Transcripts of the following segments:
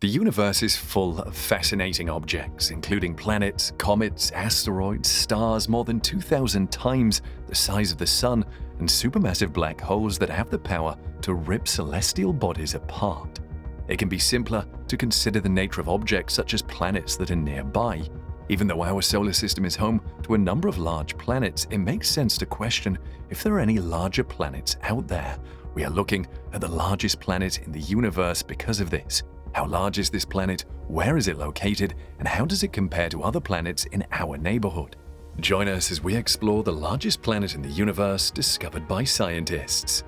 The universe is full of fascinating objects, including planets, comets, asteroids, stars more than 2,000 times the size of the Sun, and supermassive black holes that have the power to rip celestial bodies apart. It can be simpler to consider the nature of objects such as planets that are nearby. Even though our solar system is home to a number of large planets, it makes sense to question if there are any larger planets out there. We are looking at the largest planet in the universe because of this. How large is this planet? Where is it located? And how does it compare to other planets in our neighborhood? Join us as we explore the largest planet in the universe discovered by scientists.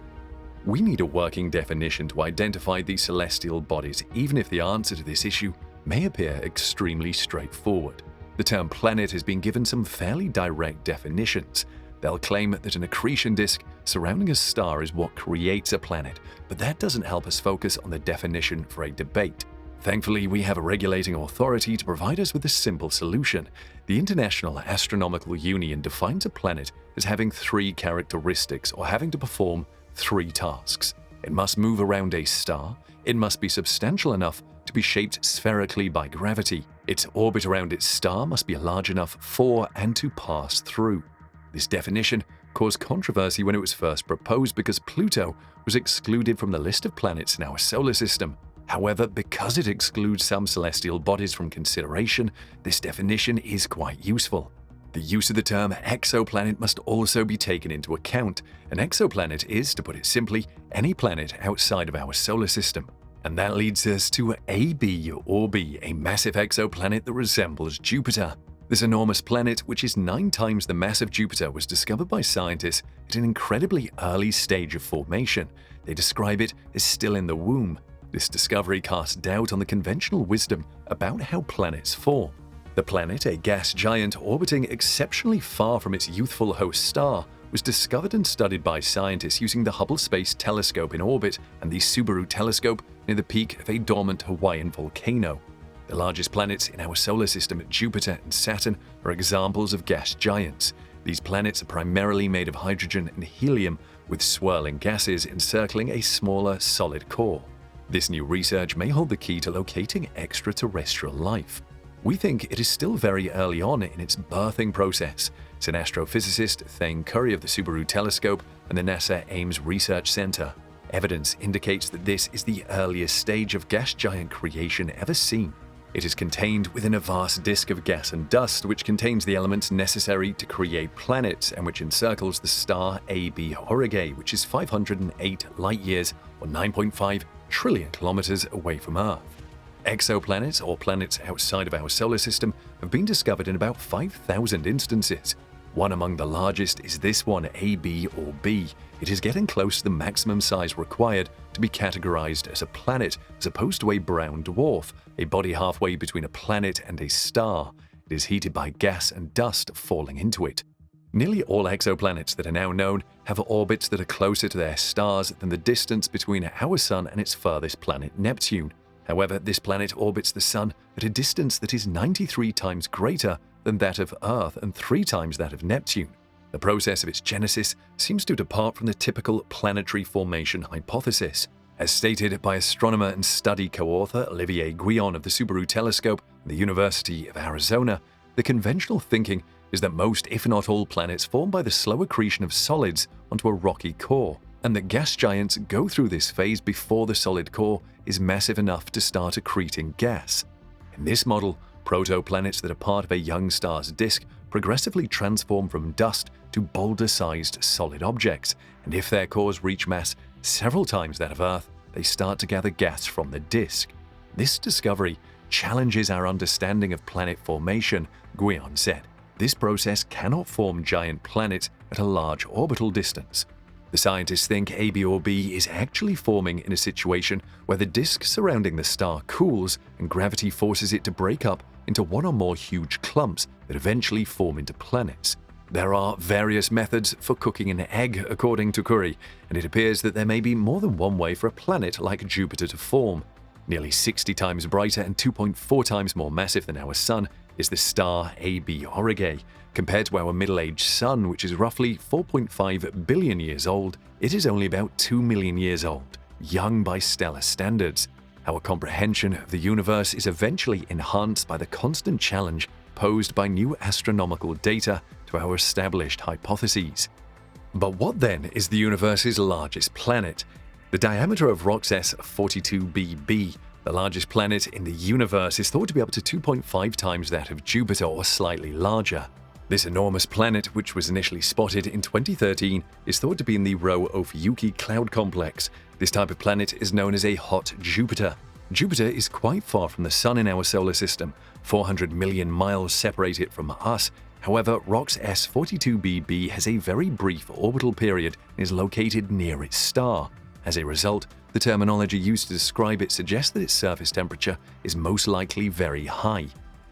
We need a working definition to identify these celestial bodies, even if the answer to this issue may appear extremely straightforward. The term planet has been given some fairly direct definitions. They'll claim that an accretion disk surrounding a star is what creates a planet, but that doesn't help us focus on the definition for a debate. Thankfully, we have a regulating authority to provide us with a simple solution. The International Astronomical Union defines a planet as having 3 characteristics or having to perform 3 tasks. It must move around a star, it must be substantial enough to be shaped spherically by gravity, its orbit around its star must be large enough for and to pass through. This definition caused controversy when it was first proposed because Pluto was excluded from the list of planets in our solar system. However, because it excludes some celestial bodies from consideration, this definition is quite useful. The use of the term exoplanet must also be taken into account. An exoplanet is, to put it simply, any planet outside of our solar system. And that leads us to AB or B, a massive exoplanet that resembles Jupiter. This enormous planet, which is 9 times the mass of Jupiter, was discovered by scientists at an incredibly early stage of formation. They describe it as still in the womb. This discovery casts doubt on the conventional wisdom about how planets form. The planet, a gas giant orbiting exceptionally far from its youthful host star, was discovered and studied by scientists using the Hubble Space Telescope in orbit and the Subaru telescope near the peak of a dormant Hawaiian volcano. The largest planets in our solar system, Jupiter and Saturn, are examples of gas giants. These planets are primarily made of hydrogen and helium, with swirling gases encircling a smaller, solid core. This new research may hold the key to locating extraterrestrial life. We think it is still very early on in its birthing process, said astrophysicist Thane Curry of the Subaru telescope and the NASA Ames Research Center. Evidence indicates that this is the earliest stage of gas giant creation ever seen. It is contained within a vast disk of gas and dust which contains the elements necessary to create planets and which encircles the star AB Aurigae, which is 508 light-years or 9.5 trillion kilometers away from Earth. Exoplanets, or planets outside of our solar system, have been discovered in about 5,000 instances. One among the largest is this one, AB or B. It is getting close to the maximum size required to be categorized as a planet, as opposed to a brown dwarf, a body halfway between a planet and a star. It is heated by gas and dust falling into it. Nearly all exoplanets that are now known have orbits that are closer to their stars than the distance between our Sun and its furthest planet, Neptune. However, this planet orbits the Sun at a distance that is 93 times greater than that of Earth and 3 times that of Neptune. The process of its genesis seems to depart from the typical planetary formation hypothesis. As stated by astronomer and study co-author Olivier Guillon of the Subaru telescope at the University of Arizona, the conventional thinking is that most, if not all, planets form by the slow accretion of solids onto a rocky core, and that gas giants go through this phase before the solid core is massive enough to start accreting gas. In this model, protoplanets that are part of a young star's disk progressively transform from dust to boulder-sized solid objects, and if their cores reach mass several times that of Earth, they start to gather gas from the disk. This discovery challenges our understanding of planet formation, Guillon said. This process cannot form giant planets at a large orbital distance. The scientists think AB or B is actually forming in a situation where the disk surrounding the star cools and gravity forces it to break up into one or more huge clumps that eventually form into planets. There are various methods for cooking an egg, according to Curry, and it appears that there may be more than one way for a planet like Jupiter to form. Nearly 60 times brighter and 2.4 times more massive than our Sun is the star AB Aurigae. Compared to our middle-aged Sun, which is roughly 4.5 billion years old, it is only about 2 million years old, young by stellar standards. Our comprehension of the universe is eventually enhanced by the constant challenge posed by new astronomical data to our established hypotheses. But what then is the universe's largest planet? The diameter of Roxas 42b, the largest planet in the universe, is thought to be up to 2.5 times that of Jupiter or slightly larger. This enormous planet, which was initially spotted in 2013, is thought to be in the Rho-Ophiuchi cloud complex. This type of planet is known as a hot Jupiter. Jupiter is quite far from the Sun in our solar system. 400 million miles separate it from us. However, Roxas 42b has a very brief orbital period and is located near its star. As a result, the terminology used to describe it suggests that its surface temperature is most likely very high.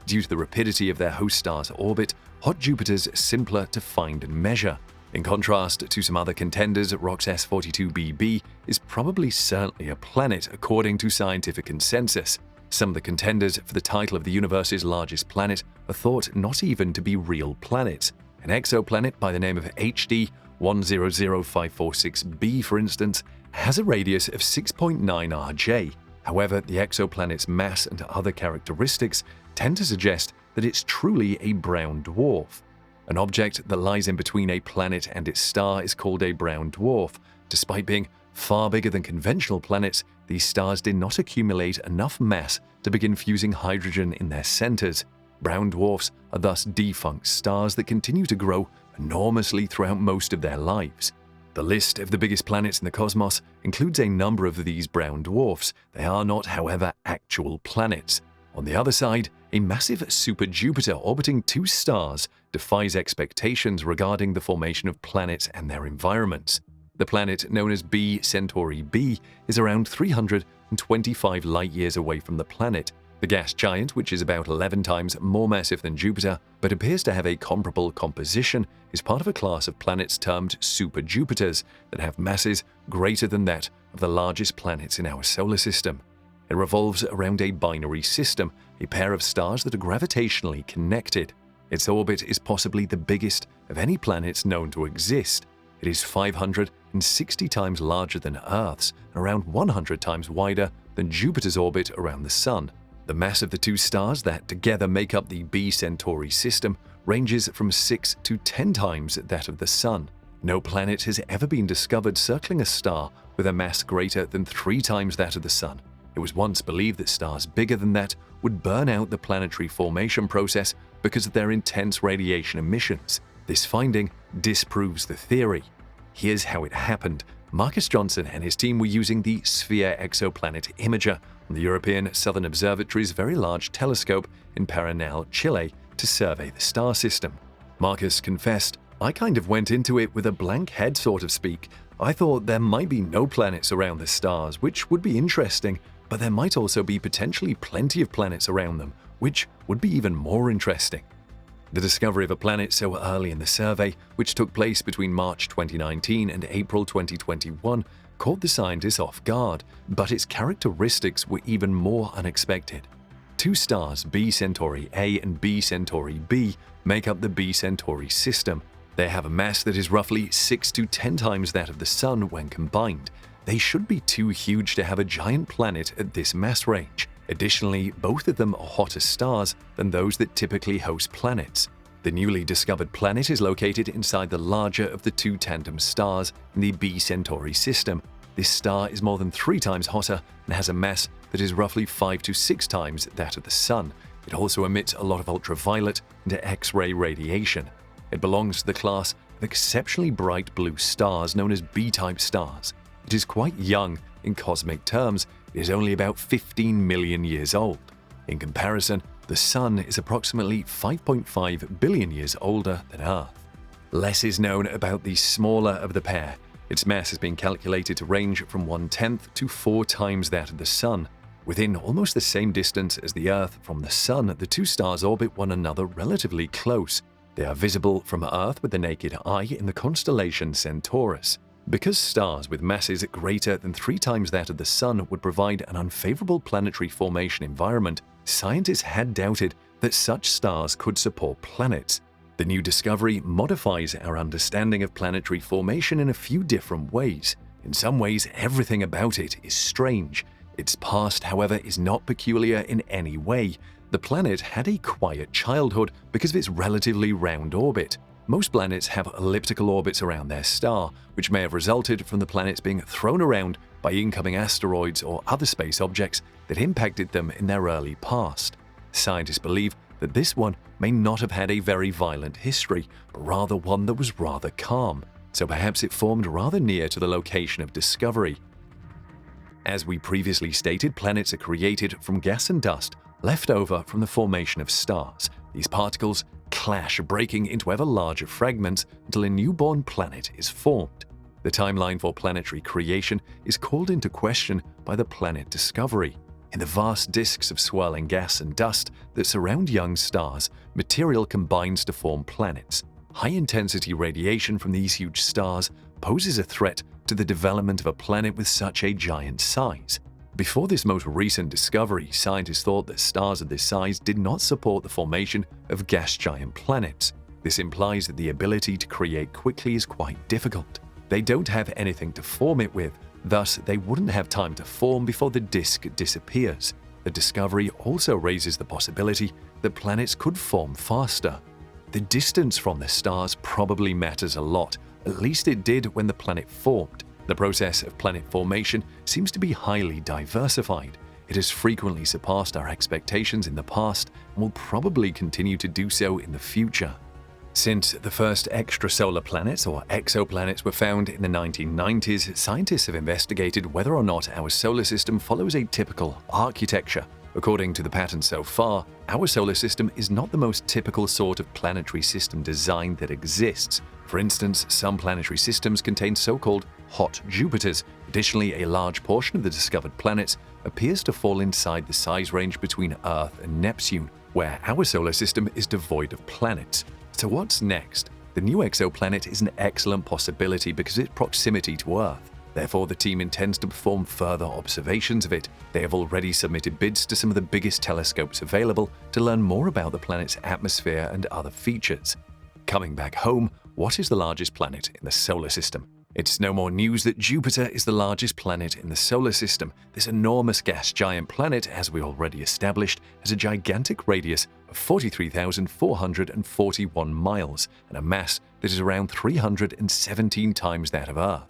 Due to the rapidity of their host star's orbit, hot Jupiter's simpler to find and measure. In contrast to some other contenders, Roxas 42b is probably certainly a planet according to scientific consensus. Some of the contenders for the title of the universe's largest planet are thought not even to be real planets. An exoplanet by the name of HD 100546b, for instance, has a radius of 6.9 RJ. However, the exoplanet's mass and other characteristics tend to suggest that it's truly a brown dwarf. An object that lies in between a planet and its star is called a brown dwarf. Despite being far bigger than conventional planets, these stars did not accumulate enough mass to begin fusing hydrogen in their centers. Brown dwarfs are thus defunct stars that continue to grow enormously throughout most of their lives. The list of the biggest planets in the cosmos includes a number of these brown dwarfs. They are not, however, actual planets. On the other side, a massive super-Jupiter orbiting two stars defies expectations regarding the formation of planets and their environments. The planet known as B Centauri b is around 325 light-years away from the planet. The gas giant, which is about 11 times more massive than Jupiter but appears to have a comparable composition, is part of a class of planets termed super-Jupiters that have masses greater than that of the largest planets in our solar system. It revolves around a binary system, a pair of stars that are gravitationally connected. Its orbit is possibly the biggest of any planets known to exist. It is 560 times larger than Earth's and around 100 times wider than Jupiter's orbit around the Sun. The mass of the two stars that together make up the B Centauri system ranges from 6 to 10 times that of the Sun. No planet has ever been discovered circling a star with a mass greater than 3 times that of the Sun. It was once believed that stars bigger than that would burn out the planetary formation process because of their intense radiation emissions. This finding disproves the theory. Here's how it happened. Marcus Johnson and his team were using the Sphere Exoplanet Imager on the European Southern Observatory's very large telescope in Paranal, Chile, to survey the star system. Marcus confessed, "I kind of went into it with a blank head, sort of speak. I thought there might be no planets around the stars, which would be interesting, but there might also be potentially plenty of planets around them, which would be even more interesting." The discovery of a planet so early in the survey, which took place between March 2019 and April 2021, caught the scientists off guard, but its characteristics were even more unexpected. Two stars, B Centauri A and B Centauri b, make up the B Centauri system. They have a mass that is roughly 6 to 10 times that of the Sun when combined. They should be too huge to have a giant planet at this mass range. Additionally, both of them are hotter stars than those that typically host planets. The newly discovered planet is located inside the larger of the two tandem stars in the B Centauri system. This star is more than 3 times hotter and has a mass that is roughly 5 to 6 times that of the Sun. It also emits a lot of ultraviolet and X-ray radiation. It belongs to the class of exceptionally bright blue stars known as B-type stars. It is quite young in cosmic terms. It is only about 15 million years old. In comparison, the Sun is approximately 5.5 billion years older than Earth. Less is known about the smaller of the pair. Its mass has been calculated to range from 1/10 to 4 times that of the Sun. Within almost the same distance as the Earth from the Sun, the two stars orbit one another relatively close. They are visible from Earth with the naked eye in the constellation Centaurus. Because stars with masses greater than 3 times that of the Sun would provide an unfavorable planetary formation environment, scientists had doubted that such stars could support planets. The new discovery modifies our understanding of planetary formation in a few different ways. In some ways, everything about it is strange. Its past, however, is not peculiar in any way. The planet had a quiet childhood because of its relatively round orbit. Most planets have elliptical orbits around their star, which may have resulted from the planets being thrown around by incoming asteroids or other space objects that impacted them in their early past. Scientists believe that this one may not have had a very violent history, but rather one that was rather calm, so perhaps it formed rather near to the location of discovery. As we previously stated, planets are created from gas and dust left over from the formation of stars. These particles clash, breaking into ever larger fragments until a newborn planet is formed. The timeline for planetary creation is called into question by the planet discovery. In the vast disks of swirling gas and dust that surround young stars, material combines to form planets. High-intensity radiation from these huge stars poses a threat to the development of a planet with such a giant size. Before this most recent discovery, scientists thought that stars of this size did not support the formation of gas giant planets. This implies that the ability to create quickly is quite difficult. They don't have anything to form it with, thus they wouldn't have time to form before the disk disappears. The discovery also raises the possibility that planets could form faster. The distance from the stars probably matters a lot, at least it did when the planet formed. The process of planet formation seems to be highly diversified. It has frequently surpassed our expectations in the past and will probably continue to do so in the future. Since the first extrasolar planets or exoplanets were found in the 1990s, scientists have investigated whether or not our solar system follows a typical architecture. According to the pattern so far, our solar system is not the most typical sort of planetary system design that exists. For instance, some planetary systems contain so-called hot Jupiters. Additionally, a large portion of the discovered planets appears to fall inside the size range between Earth and Neptune, where our solar system is devoid of planets. So what's next? The new exoplanet is an excellent possibility because of its proximity to Earth. Therefore, the team intends to perform further observations of it. They have already submitted bids to some of the biggest telescopes available to learn more about the planet's atmosphere and other features. Coming back home, what is the largest planet in the solar system? It's no more news that Jupiter is the largest planet in the solar system. This enormous gas giant planet, as we already established, has a gigantic radius of 43,441 miles and a mass that is around 317 times that of Earth.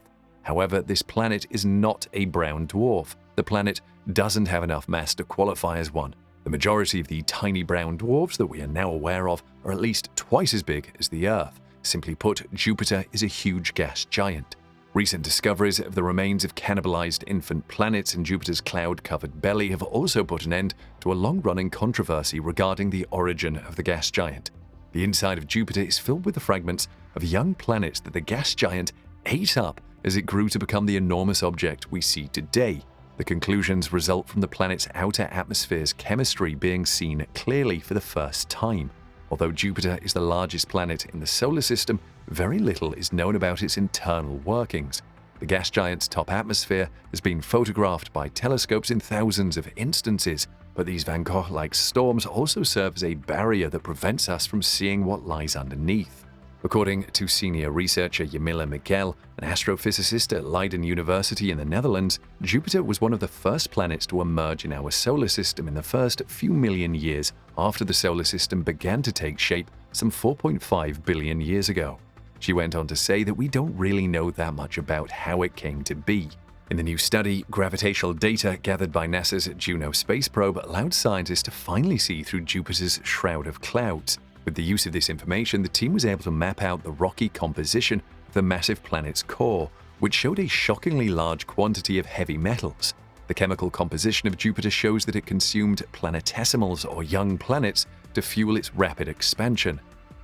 However, this planet is not a brown dwarf. The planet doesn't have enough mass to qualify as one. The majority of the tiny brown dwarfs that we are now aware of are at least twice as big as the Earth. Simply put, Jupiter is a huge gas giant. Recent discoveries of the remains of cannibalized infant planets in Jupiter's cloud-covered belly have also put an end to a long-running controversy regarding the origin of the gas giant. The inside of Jupiter is filled with the fragments of young planets that the gas giant ate up as it grew to become the enormous object we see today. The conclusions result from the planet's outer atmosphere's chemistry being seen clearly for the first time. Although Jupiter is the largest planet in the solar system, very little is known about its internal workings. The gas giant's top atmosphere has been photographed by telescopes in thousands of instances, but these Van Gogh-like storms also serve as a barrier that prevents us from seeing what lies underneath. According to senior researcher Jamila Miguel, an astrophysicist at Leiden University in the Netherlands, Jupiter was one of the first planets to emerge in our solar system in the first few million years after the solar system began to take shape some 4.5 billion years ago. She went on to say that we don't really know that much about how it came to be. In the new study, gravitational data gathered by NASA's Juno space probe allowed scientists to finally see through Jupiter's shroud of clouds. With the use of this information, the team was able to map out the rocky composition of the massive planet's core, which showed a shockingly large quantity of heavy metals. The chemical composition of Jupiter shows that it consumed planetesimals or young planets to fuel its rapid expansion.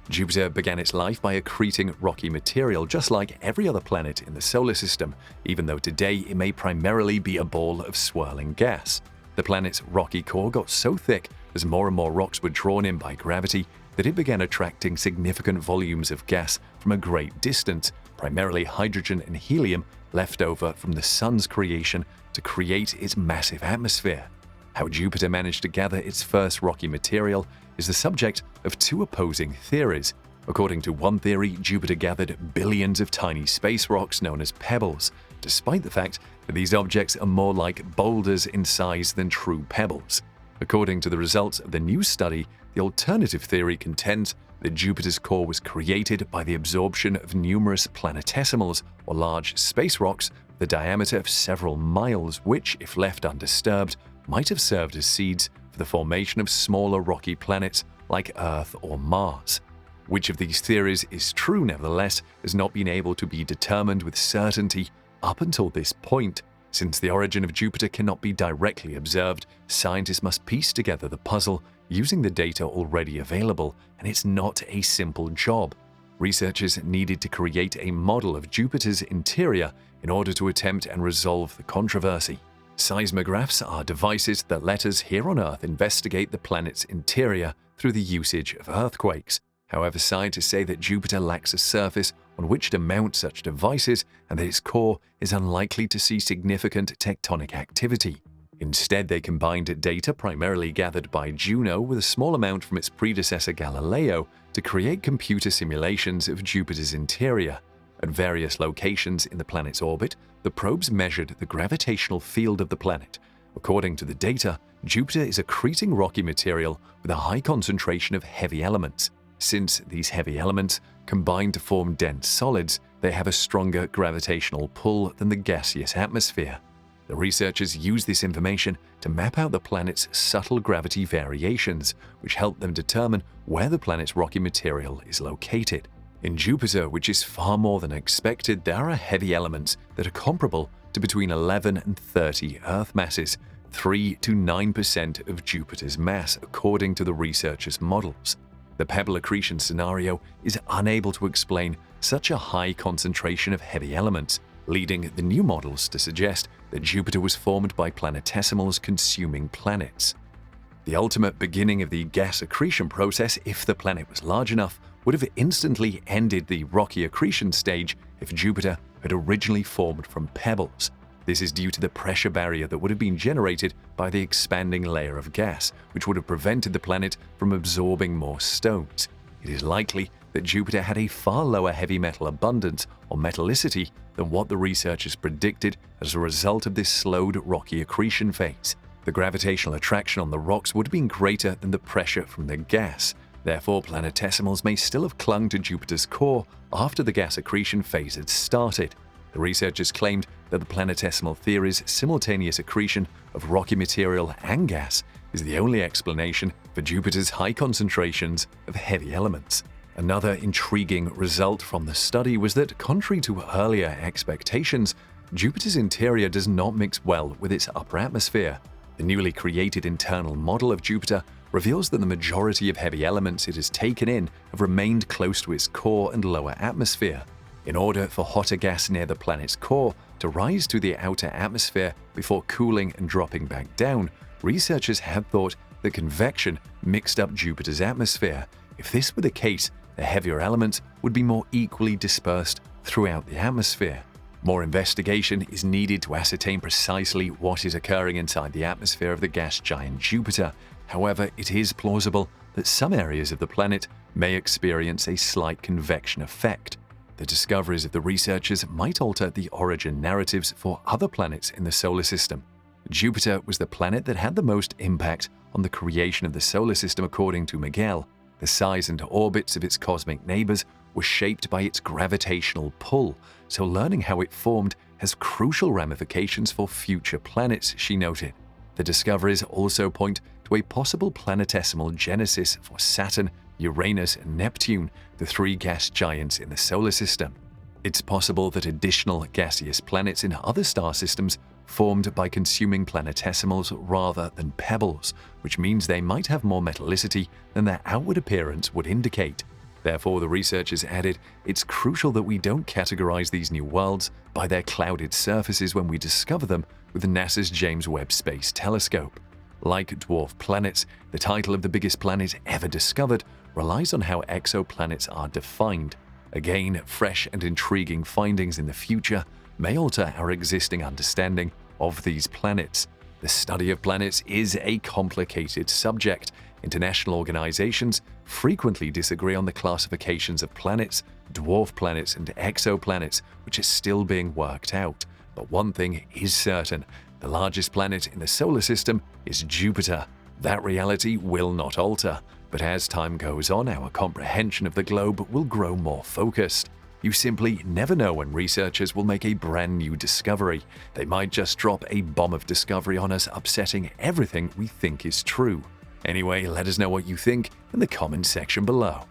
Jupiter began its life by accreting rocky material just like every other planet in the solar system, even though today it may primarily be a ball of swirling gas. The planet's rocky core got so thick as more and more rocks were drawn in by gravity that it began attracting significant volumes of gas from a great distance, primarily hydrogen and helium left over from the Sun's creation to create its massive atmosphere. How Jupiter managed to gather its first rocky material is the subject of two opposing theories. According to one theory, Jupiter gathered billions of tiny space rocks known as pebbles. despite the fact that these objects are more like boulders in size than true pebbles. According to the results of the new study, the alternative theory contends that Jupiter's core was created by the absorption of numerous planetesimals, or large space rocks, the diameter of several miles, which, if left undisturbed, might have served as seeds for the formation of smaller rocky planets like Earth or Mars. Which of these theories is true, nevertheless, has not been able to be determined with certainty up until this point. Since the origin of Jupiter cannot be directly observed, scientists must piece together the puzzle using the data already available, and it's not a simple job. Researchers needed to create a model of Jupiter's interior in order to attempt and resolve the controversy. Seismographs are devices that let us here on Earth investigate the planet's interior through the usage of earthquakes. However, scientists say that Jupiter lacks a surface on which to mount such devices and that its core is unlikely to see significant tectonic activity. Instead, they combined data primarily gathered by Juno with a small amount from its predecessor Galileo to create computer simulations of Jupiter's interior. At various locations in the planet's orbit, the probes measured the gravitational field of the planet. According to the data, Jupiter is accreting rocky material with a high concentration of heavy elements. Since these heavy elements combine to form dense solids, they have a stronger gravitational pull than the gaseous atmosphere. The researchers use this information to map out the planet's subtle gravity variations, which help them determine where the planet's rocky material is located. In Jupiter, which is far more than expected, there are heavy elements that are comparable to between 11 and 30 Earth masses, 3 to 9% of Jupiter's mass, according to the researchers' models. The pebble accretion scenario is unable to explain such a high concentration of heavy elements, leading the new models to suggest that Jupiter was formed by planetesimals consuming planets. The ultimate beginning of the gas accretion process, if the planet was large enough, would have instantly ended the rocky accretion stage if Jupiter had originally formed from pebbles. This is due to the pressure barrier that would have been generated by the expanding layer of gas, which would have prevented the planet from absorbing more stones. It is likely that Jupiter had a far lower heavy metal abundance or metallicity than what the researchers predicted as a result of this slowed rocky accretion phase. The gravitational attraction on the rocks would have been greater than the pressure from the gas. Therefore, planetesimals may still have clung to Jupiter's core after the gas accretion phase had started. The researchers claimed that the planetesimal theory's simultaneous accretion of rocky material and gas is the only explanation for Jupiter's high concentrations of heavy elements. Another intriguing result from the study was that, contrary to earlier expectations, Jupiter's interior does not mix well with its upper atmosphere. The newly created internal model of Jupiter reveals that the majority of heavy elements it has taken in have remained close to its core and lower atmosphere. In order for hotter gas near the planet's core to rise to the outer atmosphere before cooling and dropping back down, researchers had thought that convection mixed up Jupiter's atmosphere. If this were the case, the heavier elements would be more equally dispersed throughout the atmosphere. More investigation is needed to ascertain precisely what is occurring inside the atmosphere of the gas giant Jupiter. However, it is plausible that some areas of the planet may experience a slight convection effect. The discoveries of the researchers might alter the origin narratives for other planets in the solar system. Jupiter was the planet that had the most impact on the creation of the solar system, according to Miguel. The size and orbits of its cosmic neighbors were shaped by its gravitational pull, so learning how it formed has crucial ramifications for future planets, she noted. The discoveries also point to a possible planetesimal genesis for Saturn, Uranus, and Neptune, the three gas giants in the solar system. It's possible that additional gaseous planets in other star systems formed by consuming planetesimals rather than pebbles, which means they might have more metallicity than their outward appearance would indicate. Therefore, the researchers added, it's crucial that we don't categorize these new worlds by their clouded surfaces when we discover them with NASA's James Webb Space Telescope. Like dwarf planets, the title of the biggest planet ever discovered relies on how exoplanets are defined. Again, fresh and intriguing findings in the future may alter our existing understanding of these planets. The study of planets is a complicated subject. International organizations frequently disagree on the classifications of planets, dwarf planets, and exoplanets, which is still being worked out. But one thing is certain: the largest planet in the solar system is Jupiter. That reality will not alter, but as time goes on, our comprehension of the globe will grow more focused. You simply never know when researchers will make a brand new discovery. They might just drop a bomb of discovery on us, upsetting everything we think is true. Anyway, let us know what you think in the comments section below.